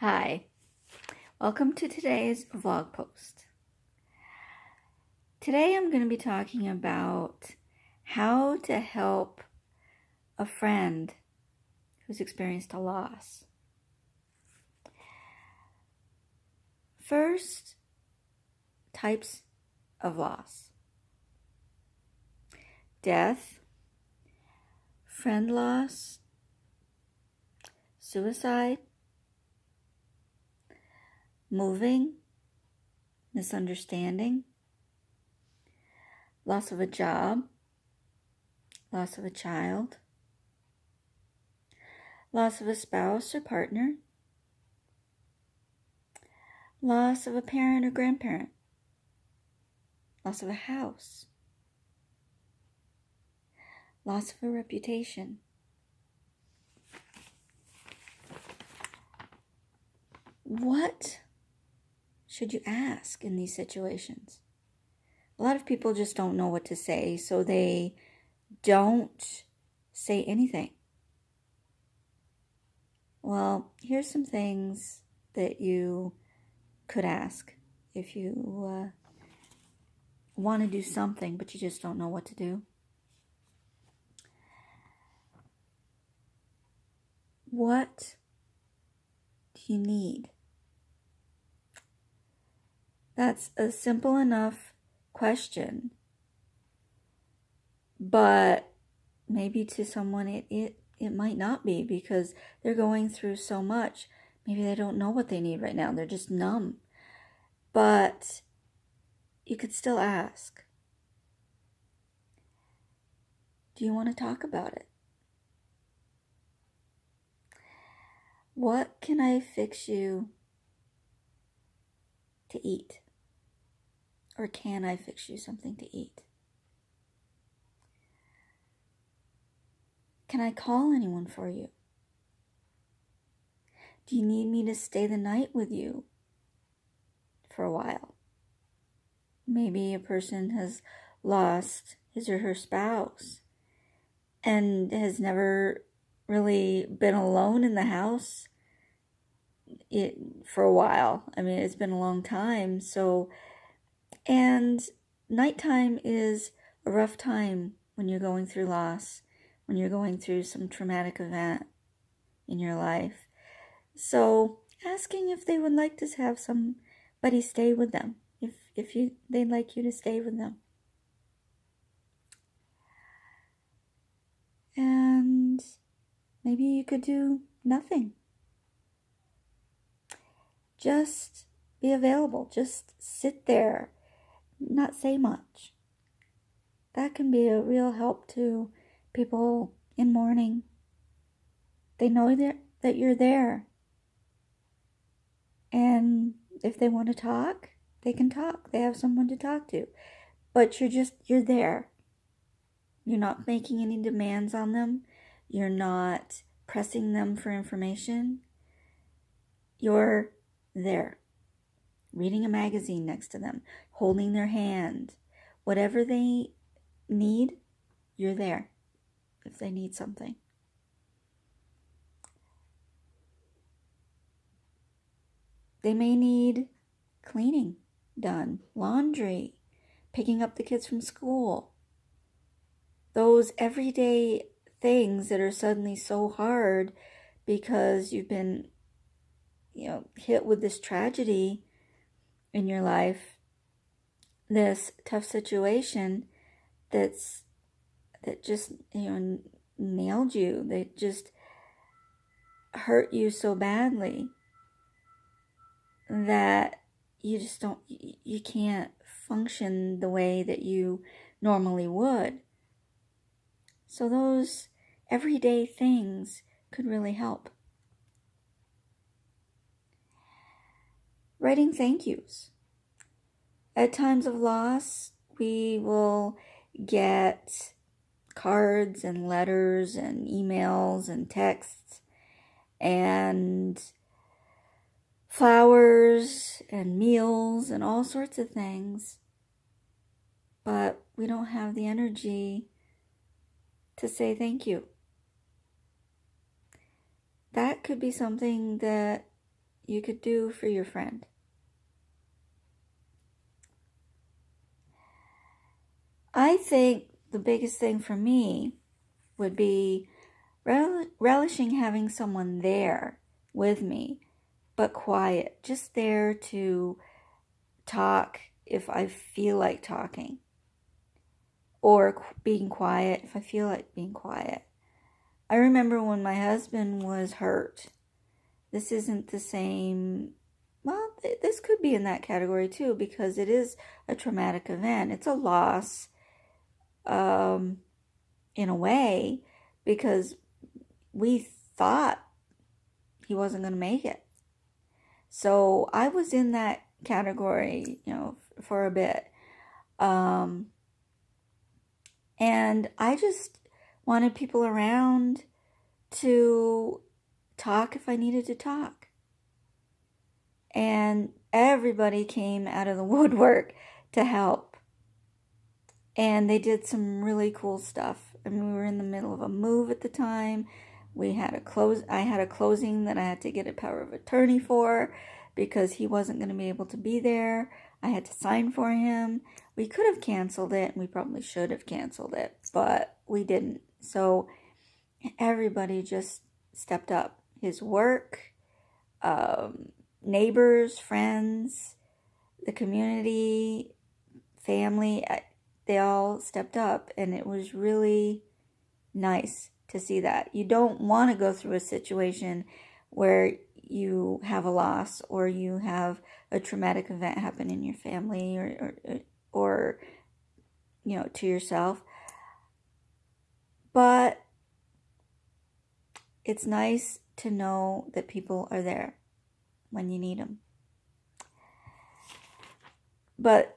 Hi, welcome to today's vlog post. Today I'm going to be talking about how to help a friend who's experienced a loss. First, types of loss: death, friend loss, suicide, moving, misunderstanding, loss of a job, loss of a child, loss of a spouse or partner, loss of a parent or grandparent, loss of a house, loss of a reputation. What should you ask in these situations? A lot of people just don't know what to say, so they don't say anything. Well, here's some things that you could ask if you want to do something, but you just don't know what to do. What do you need? That's a simple enough question, but maybe to someone it might not be, because they're going through so much. Maybe they don't know what they need right now. They're just numb. But you could still ask. Do you want to talk about it? What can I fix you to eat? Or can I fix you something to eat? Can I call anyone for you? Do you need me to stay the night with you for a while? Maybe a person has lost his or her spouse and has never really been alone in the house for a while. I mean, it's been a long time. And nighttime is a rough time when you're going through loss, when you're going through some traumatic event in your life. So asking if they would like to have somebody stay with them, if they'd like you to stay with them. And maybe you could do nothing. Just be available. Just sit there, not say much. That can be a real help to people in mourning. They know that you're there. And if they want to talk, they can talk. They have someone to talk to. But you're there. You're not making any demands on them. You're not pressing them for information. You're there, reading a magazine next to them, holding their hand. Whatever they need, you're there if they need something. They may need cleaning done, laundry, picking up the kids from school. Those everyday things that are suddenly so hard because you've been, hit with this tragedy in your life, this tough situation that just, nailed you, that just hurt you so badly that you can't function the way that you normally would. So those everyday things could really help. Writing thank yous. At times of loss, we will get cards and letters and emails and texts and flowers and meals and all sorts of things. But we don't have the energy to say thank you. That could be something that you could do for your friend? I think the biggest thing for me would be relishing having someone there with me, but quiet, just there to talk if I feel like talking, or being quiet if I feel like being quiet. I remember when my husband was hurt. This isn't the same. Well, this could be in that category too, because it is a traumatic event. It's a loss, in a way, because we thought he wasn't going to make it. So I was in that category, for a bit. And I just wanted people around to talk if I needed to talk. And everybody came out of the woodwork to help. And they did some really cool stuff. I mean, we were in the middle of a move at the time. I had a closing that I had to get a power of attorney for because he wasn't going to be able to be there. I had to sign for him. We could have canceled it, and we probably should have canceled it, but we didn't. So everybody just stepped up. His work, neighbors, friends, the community, family, they all stepped up, and it was really nice to see that. You don't want to go through a situation where you have a loss or you have a traumatic event happen in your family or to yourself. But it's nice to know that people are there when you need them. But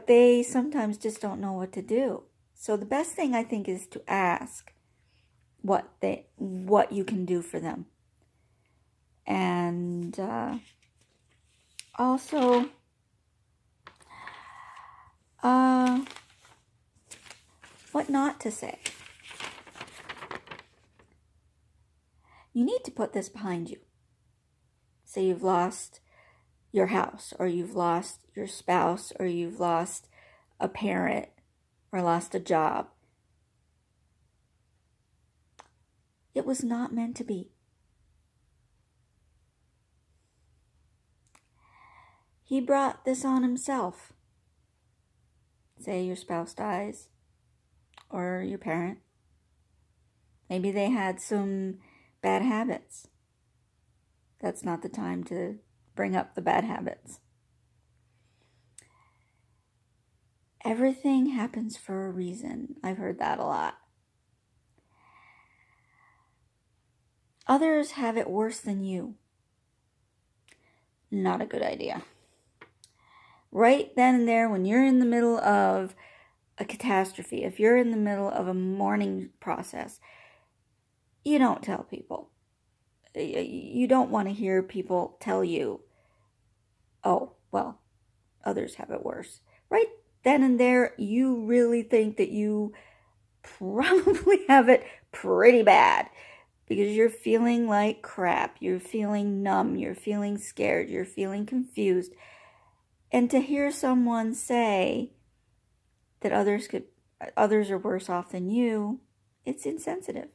they sometimes just don't know what to do. So the best thing, I think, is to ask what you can do for them. And also what not to say. You need to put this behind you. Say you've lost your house, or you've lost your spouse, or you've lost a parent, or lost a job. It was not meant to be. He brought this on himself. Say your spouse dies, or your parent. Maybe they had some bad habits. That's not the time to bring up the bad habits. Everything happens for a reason. I've heard that a lot. Others have it worse than you. Not a good idea. Right then and there, when you're in the middle of a catastrophe, if you're in the middle of a mourning process, you don't tell people. You don't want to hear people tell you, oh, well, others have it worse. Right then and there, you really think that you probably have it pretty bad because you're feeling like crap. You're feeling numb. You're feeling scared. You're feeling confused. And to hear someone say that others are worse off than you, it's insensitive.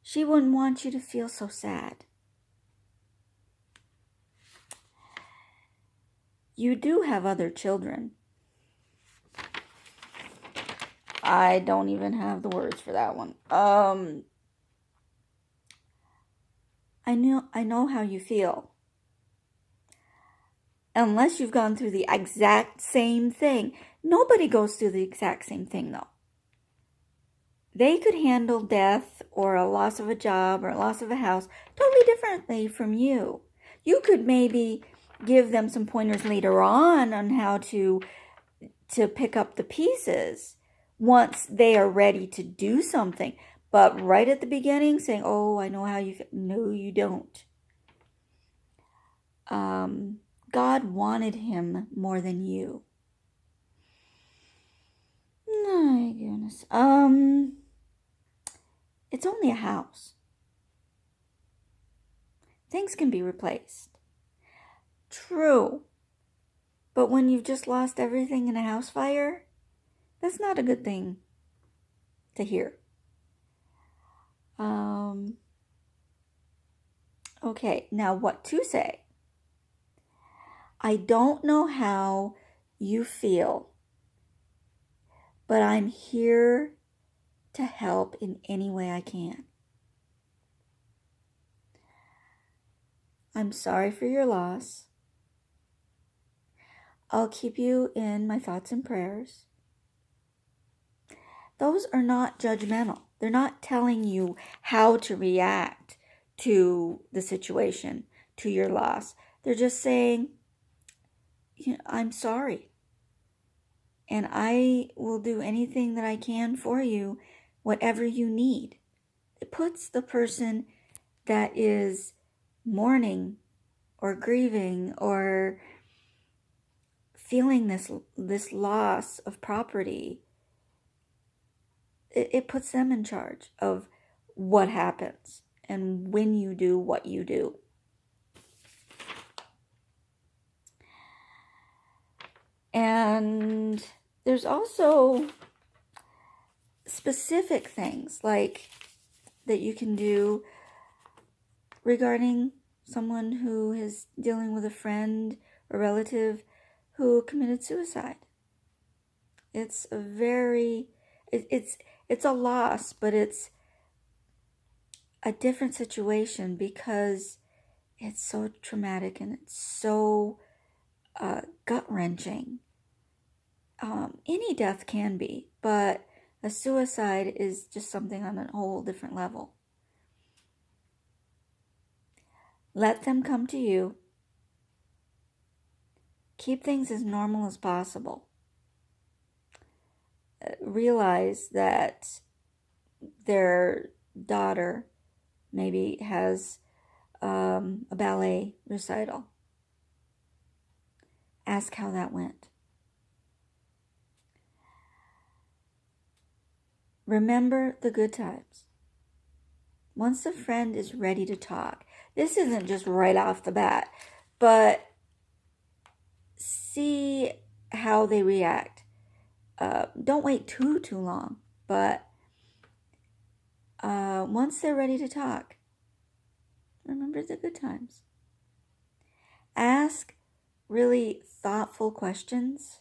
She wouldn't want you to feel so sad. You do have other children. I don't even have the words for that one. I know how you feel. Unless you've gone through the exact same thing. Nobody goes through the exact same thing, though. They could handle death or a loss of a job or a loss of a house totally differently from you. You could maybe give them some pointers later on how to pick up the pieces once they are ready to do something. But right at the beginning, saying, oh, I know how you feel. No, you don't. God wanted him more than you. My goodness. It's only a house. Things can be replaced. True. But when you've just lost everything in a house fire, that's not a good thing to hear. Okay, now what to say? I don't know how you feel, but I'm here to help in any way I can. I'm sorry for your loss. I'll keep you in my thoughts and prayers. Those are not judgmental. They're not telling you how to react to the situation, to your loss. They're just saying, I'm sorry. And I will do anything that I can for you, whatever you need. It puts the person that is mourning or grieving or feeling this loss of property, it puts them in charge of what happens and when you do what you do. And there's also specific things like that you can do regarding someone who is dealing with a friend or relative who committed suicide. It's a it's a loss, but it's a different situation because it's so traumatic and it's so gut-wrenching. Any death can be, but a suicide is just something on a whole different level. Let them come to you. Keep things as normal as possible. Realize that their daughter maybe has a ballet recital. Ask how that went. Remember the good times. Once a friend is ready to talk, this isn't just right off the bat, but see how they react. Don't wait too long, but once they're ready to talk, remember the good times. Ask really thoughtful questions,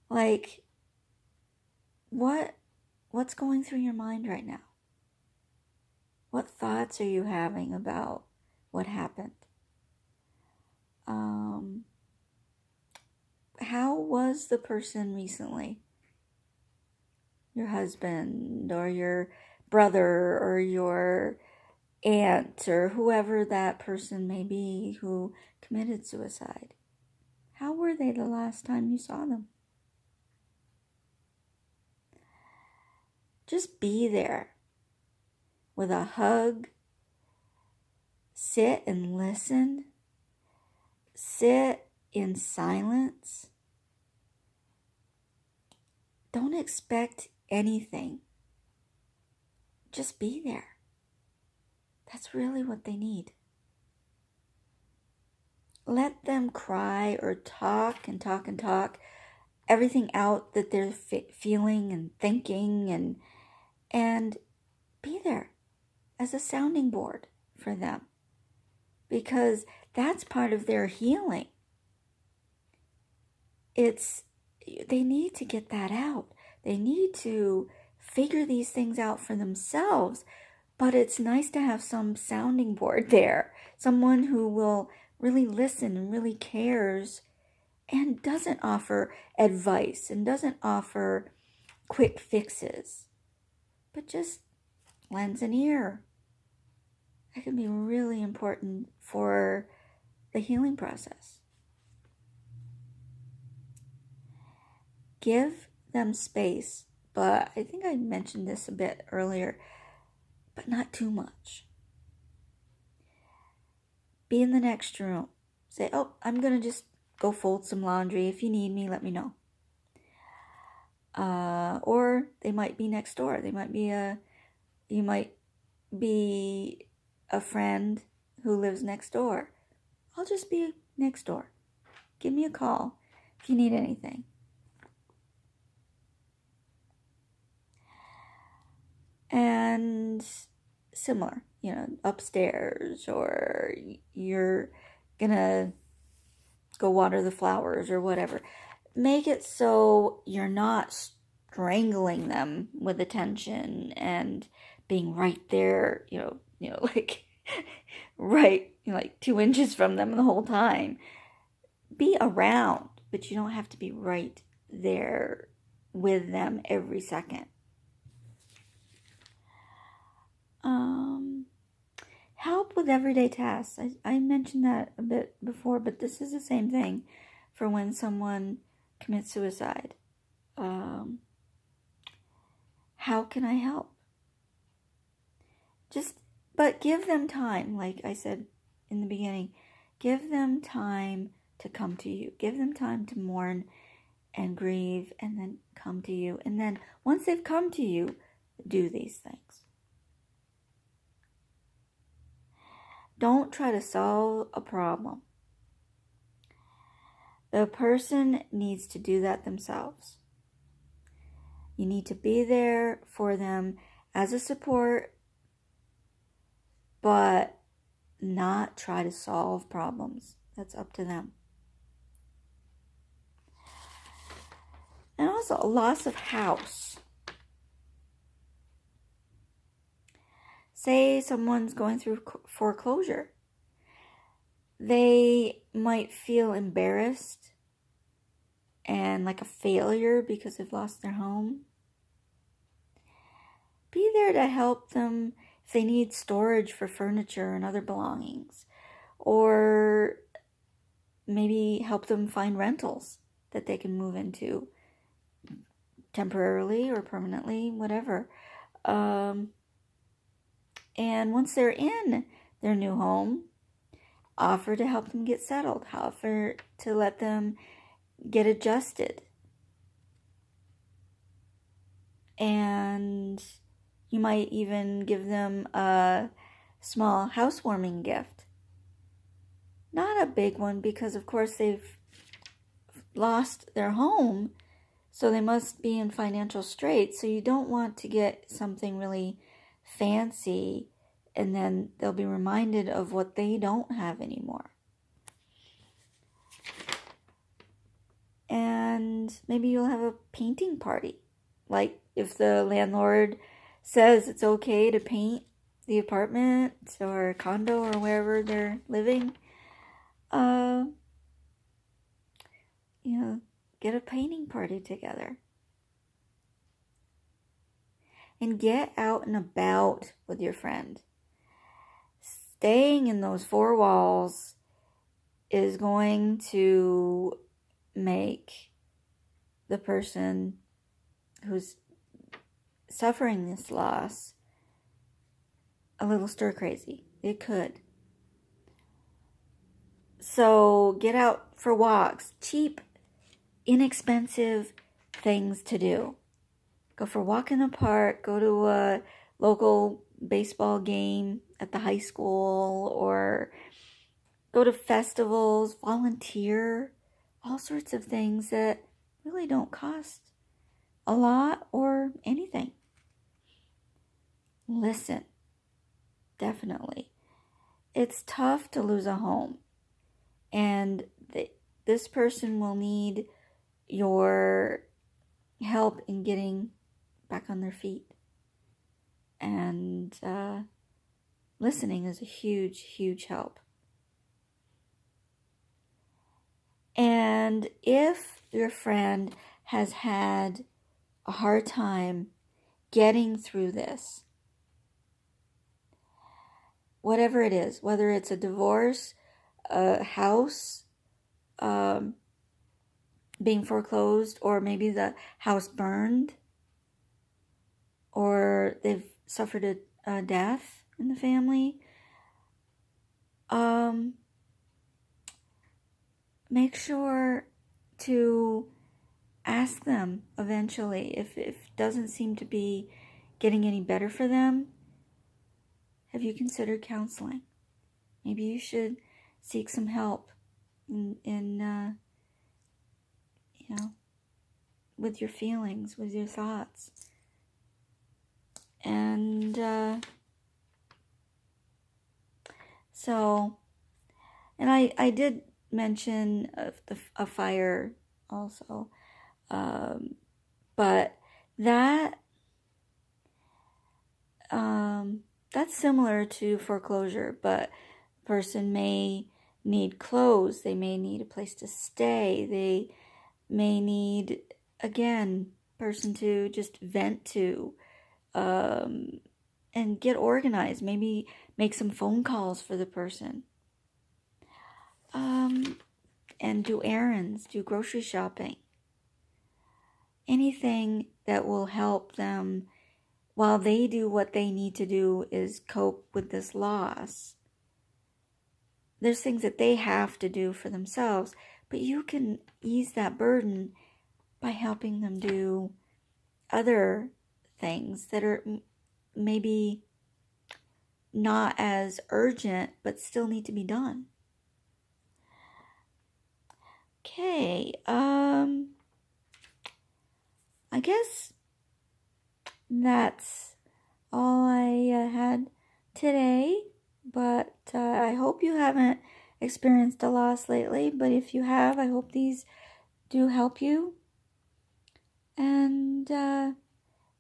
like what's going through your mind right now? What thoughts are you having about what happened? How was the person recently? Your husband or your brother or your aunt or whoever that person may be who committed suicide. How were they the last time you saw them? Just be there with a hug. Sit and listen. Sit in silence. Don't expect anything. Just be there. That's really what they need. Let them cry or talk everything out that they're feeling and thinking, and be there as a sounding board for them, because that's part of their healing. They need to get that out. They need to figure these things out for themselves, but it's nice to have some sounding board there, someone who will really listen and really cares and doesn't offer advice and doesn't offer quick fixes, but just lends an ear. That can be really important for the healing process. Give them space, but I think I mentioned this a bit earlier, but not too much. Be in the next room. Say, I'm going to just go fold some laundry. If you need me, let me know. Or they might be next door. They might be you might be a friend who lives next door. I'll just be next door. Give me a call if you need anything. And similar, upstairs, or you're gonna go water the flowers or whatever. Make it so you're not strangling them with attention and being right there, like right, like 2 inches from them the whole time. Be around, but you don't have to be right there with them every second. Help with everyday tasks. I mentioned that a bit before, but this is the same thing for when someone commits suicide. How can I help? But give them time, like I said in the beginning. Give them time to come to you. Give them time to mourn and grieve and then come to you. And then once they've come to you, do these things. Don't try to solve a problem. The person needs to do that themselves. You need to be there for them as a support, but not try to solve problems. That's up to them. And also a loss of house. Say someone's going through foreclosure. They might feel embarrassed and like a failure because they've lost their home. Be there to help them if they need storage for furniture and other belongings. Or maybe help them find rentals that they can move into temporarily or permanently, whatever. And once they're in their new home, offer to help them get settled. Offer to let them get adjusted. And you might even give them a small housewarming gift. Not a big one, because of course they've lost their home, so they must be in financial straits. So you don't want to get something really fancy and then they'll be reminded of what they don't have anymore. And maybe you'll have a painting party. Like if the landlord says it's okay to paint the apartment or condo or wherever they're living, get a painting party together. And get out and about with your friend. Staying in those 4 walls is going to make the person who's suffering this loss a little stir crazy. It could. So get out for walks. Cheap, inexpensive things to do. Go for a walk in the park. Go to a local baseball game at the high school, or go to festivals, volunteer, all sorts of things that really don't cost a lot or anything. Listen, definitely. It's tough to lose a home, and this person will need your help in getting back on their feet. And listening is a huge, huge help. And if your friend has had a hard time getting through this, whatever it is, whether it's a divorce, a house being foreclosed, or maybe the house burned, or they've suffered a death in the family, make sure to ask them eventually if it doesn't seem to be getting any better for them. have you considered counseling? Maybe you should seek some help in with your feelings, with your thoughts. And and I did mention a fire also, but that's similar to foreclosure, but the person may need clothes, they may need a place to stay, they may need, again, person to just vent to, and get organized, maybe make some phone calls for the person, and do errands, do grocery shopping, anything that will help them while they do what they need to do is cope with this loss. There's things that they have to do for themselves, but you can ease that burden by helping them do other things that are maybe not as urgent, but still need to be done. Okay, I guess that's all I had today, but I hope you haven't experienced a loss lately, but if you have, I hope these do help you. And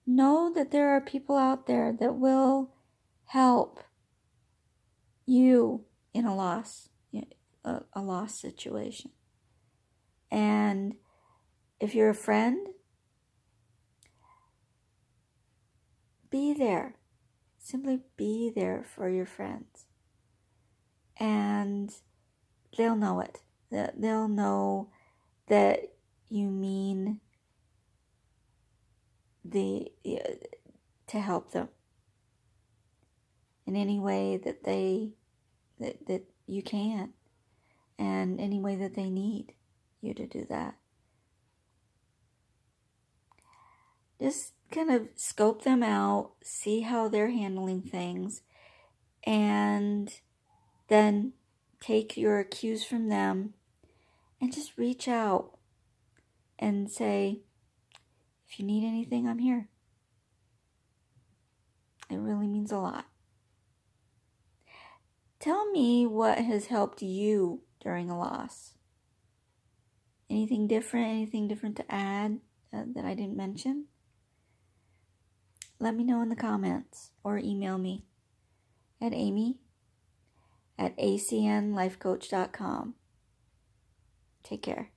know that there are people out there that will help you in a loss situation. And if you're a friend, be there. Simply be there for your friends. And they'll know it. They'll know that you mean to help them in any way that that you can, and any way that they need you to do that. Just kind of scope them out, see how they're handling things, and then take your cues from them and just reach out and say, if you need anything, I'm here. It really means a lot. Tell me what has helped you during a loss. Anything different to add that I didn't mention? Let me know in the comments or email me at amy@acnlifecoach.com. Take care.